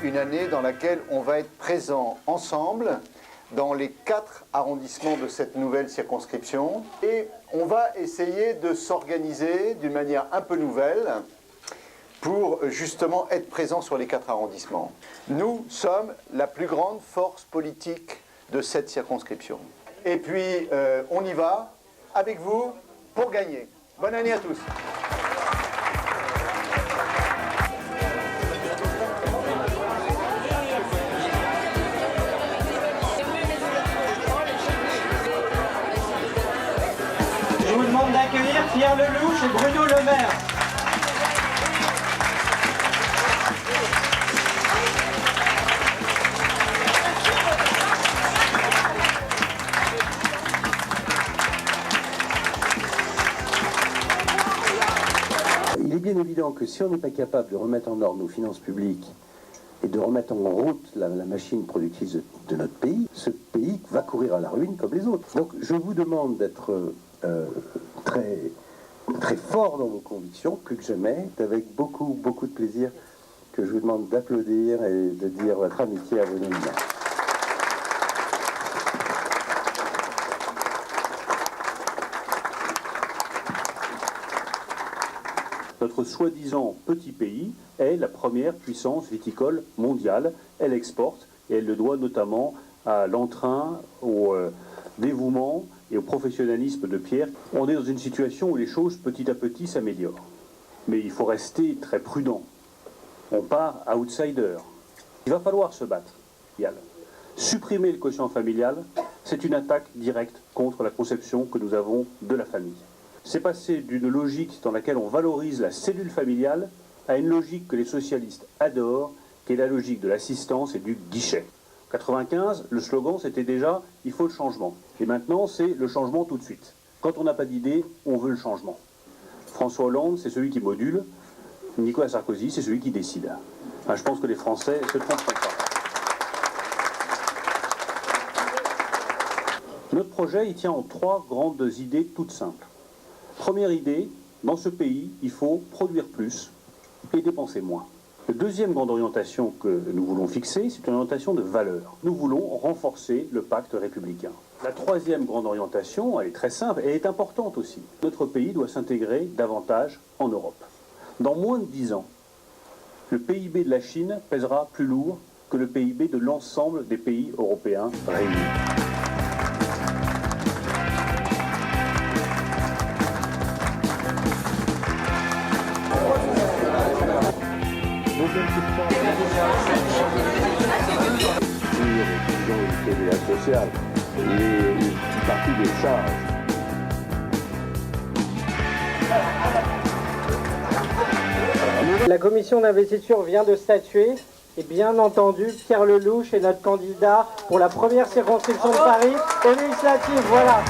une année dans laquelle on va être présents ensemble dans les 4 arrondissements de cette nouvelle circonscription. Et on va essayer de s'organiser d'une manière un peu nouvelle pour justement être présents sur les 4 arrondissements. Nous sommes la plus grande force politique de cette circonscription. Et puis, on y va avec vous pour gagner. Bonne année à tous. Je vous demande d'accueillir Pierre Lelouch et Bruno Le Maire. Il est bien évident que si on n'est pas capable de remettre en ordre nos finances publiques et de remettre en route la machine productive de notre pays, ce pays va courir à la ruine comme les autres. Donc je vous demande d'être très fort dans vos convictions, plus que jamais, avec beaucoup de plaisir que je vous demande d'applaudir et de dire votre amitié à vos nominats. Notre soi-disant petit pays est la première puissance viticole mondiale. Elle exporte et elle le doit notamment à l'entrain, au dévouement et au professionnalisme de Pierre. On est dans une situation où les choses petit à petit s'améliorent. Mais il faut rester très prudent. On part outsider. Il va falloir se battre, Yann. Supprimer le quotient familial, c'est une attaque directe contre la conception que nous avons de la famille. C'est passer d'une logique dans laquelle on valorise la cellule familiale à une logique que les socialistes adorent, qui est la logique de l'assistance et du guichet. En 1995, le slogan c'était déjà « il faut le changement ». Et maintenant c'est le changement tout de suite. Quand on n'a pas d'idée, on veut le changement. François Hollande, c'est celui qui module. Nicolas Sarkozy, c'est celui qui décide. Enfin, je pense que les Français se tromperont pas. Notre projet, il tient en 3 grandes idées toutes simples. Première idée, dans ce pays, il faut produire plus et dépenser moins. La deuxième grande orientation que nous voulons fixer, c'est une orientation de valeur. Nous voulons renforcer le pacte républicain. La troisième grande orientation, elle est très simple, et est importante aussi. Notre pays doit s'intégrer davantage en Europe. Dans moins de 10 ans, le PIB de la Chine pèsera plus lourd que le PIB de l'ensemble des pays européens réunis. Sociale et une partie des charges. La commission d'investiture vient de statuer et bien entendu Pierre Lelouch est notre candidat pour la première circonscription de Paris aux législatives. Voilà.